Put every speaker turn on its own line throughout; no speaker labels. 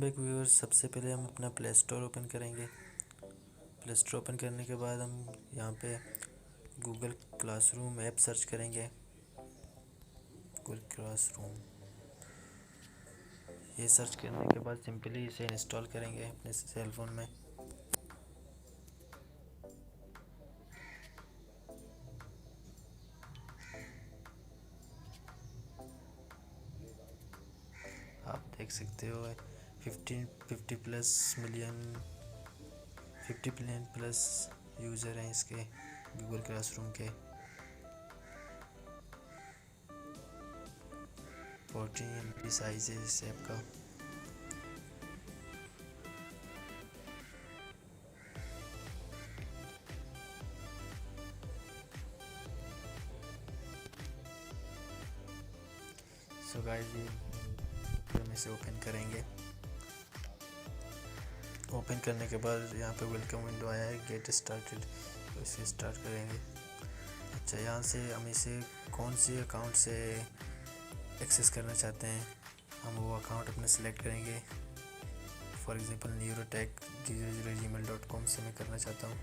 Back viewers. सबसे पहले हम अपना प्ले स्टोर ओपन करेंगे। प्ले स्टोर ओपन करने के बाद हम यहाँ पे गूगल क्लासरूम ऐप सर्च करेंगे। गूगल क्लासरूम ये सर्च करने के बाद सिंपली इसे इंस्टॉल करेंगे अपने सेल फ़ोन में। आप देख सकते हो 50 मिलियन प्लस यूज़र हैं इसके गूगल क्लासरूम के। 14 MB साइज है इस ऐप का। सो गाइस ये हम इसे ओपन करेंगे। ओपन करने के बाद यहाँ पे वेलकम विंडो आया है, गेट स्टार्टेड, तो इसे स्टार्ट करेंगे। अच्छा, यहाँ से हम इसे कौन सी अकाउंट से एक्सेस करना चाहते हैं, हम वो अकाउंट अपने सेलेक्ट करेंगे। फॉर एग्जांपल neurotech00@gmail.com से मैं करना चाहता हूँ।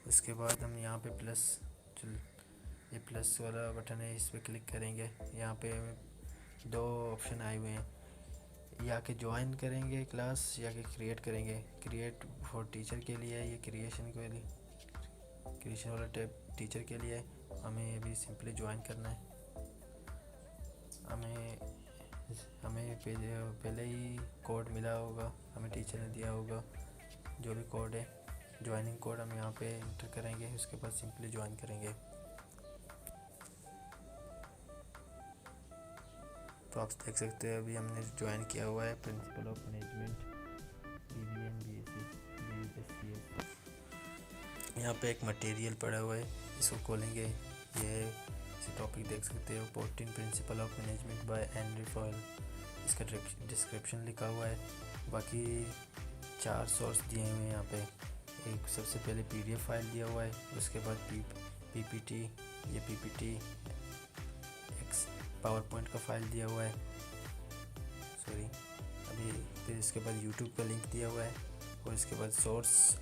उसके बाद हम यहाँ पे ये प्लस वाला बटन है, इस पर क्लिक करेंगे। यहाँ पे दो ऑप्शन आए हुए हैं, या कि ज्वाइन करेंगे क्लास या कि क्रिएट करेंगे। क्रिएट फॉर टीचर के लिए है, ये क्रिएशन वाला टैब टीचर के लिए है। हमें अभी सिंपली ज्वाइन करना है। हमें पहले ही कोड मिला होगा, हमें टीचर ने दिया होगा। जो भी कोड है, ज्वाइनिंग कोड हम यहाँ पे इंटर करेंगे। उसके बाद सिंपली ज्वाइन करेंगे। तो आप देख सकते हैं अभी हमने ज्वाइन किया हुआ है, principle of management BBN BSc। यहाँ पे एक मटेरियल पड़ा हुआ है, इसको खोलेंगे। ये टॉपिक देख सकते हो, 14 principle of management by Henry foil. इसका डिस्क्रिप्शन लिखा हुआ है। बाकी 4 सोर्स दिए हुए हैं यहाँ पे। एक सबसे पहले PDF फाइल दिया हुआ है, उसके बाद PPT, ये PPT पावर पॉइंट का फाइल दिया हुआ है, फिर इसके बाद YouTube का लिंक दिया हुआ है, और इसके बाद सोर्स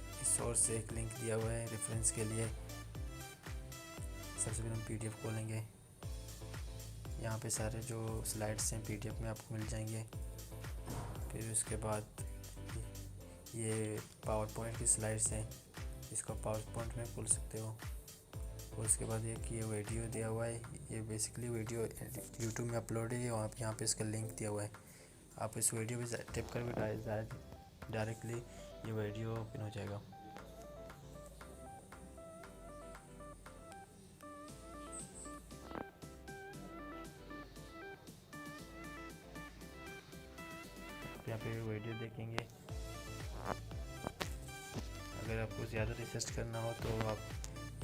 से एक लिंक दिया हुआ है रेफरेंस के लिए। सबसे पहले हम PDF खोलेंगे। यहाँ पे सारे जो स्लाइड्स हैं PDF में आपको मिल जाएंगे। फिर उसके बाद ये पावर पॉइंट की स्लाइड्स हैं, इसको पावर पॉइंट में खोल सकते हो। और उसके बाद ये वीडियो दिया हुआ है, ये बेसिकली वीडियो YouTube में अपलोड है, और यहाँ पे इसका लिंक दिया हुआ है। आप इस वीडियो पे टिप कर भी डायरेक्टली ये वीडियो ओपन हो जाएगा। यहाँ पे वीडियो देखेंगे। अगर आपको ज़्यादा रिसर्च करना हो तो आप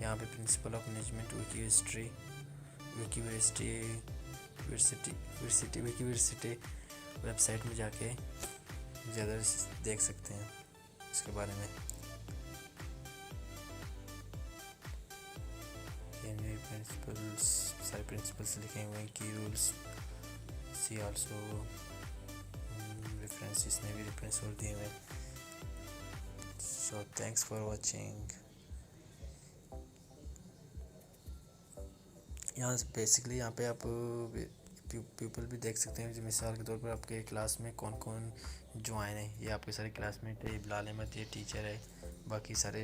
यहाँ पे principle of management Wikiversity website में जाके ज़्यादा देख सकते हैं इसके बारे में। सारे प्रिंसिपल्स लिखे हुए हैं, की रूल्स, सी आल्सो रेफरेंस, इसने भी रेफरेंस और दिए हुए। So thanks for watching. यहाँ बेसिकली यहाँ पे आप पीपल भी देख सकते हैं। जो मिसाल के तौर पर आपके क्लास में कौन कौन ज्वाइन है, ये आपके सारे क्लासमेट है। बिलाल अहमद ये टीचर है, बाकी सारे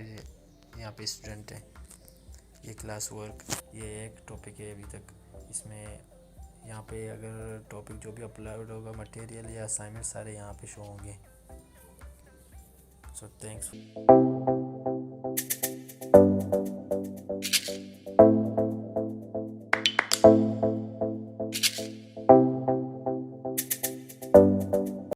यहाँ पे स्टूडेंट हैं। ये क्लास वर्क, ये एक टॉपिक है अभी तक इसमें। यहाँ पे अगर टॉपिक जो भी अपलोड होगा, मटेरियल या असाइनमेंट, सारे यहाँ पे शो होंगे। So thanks.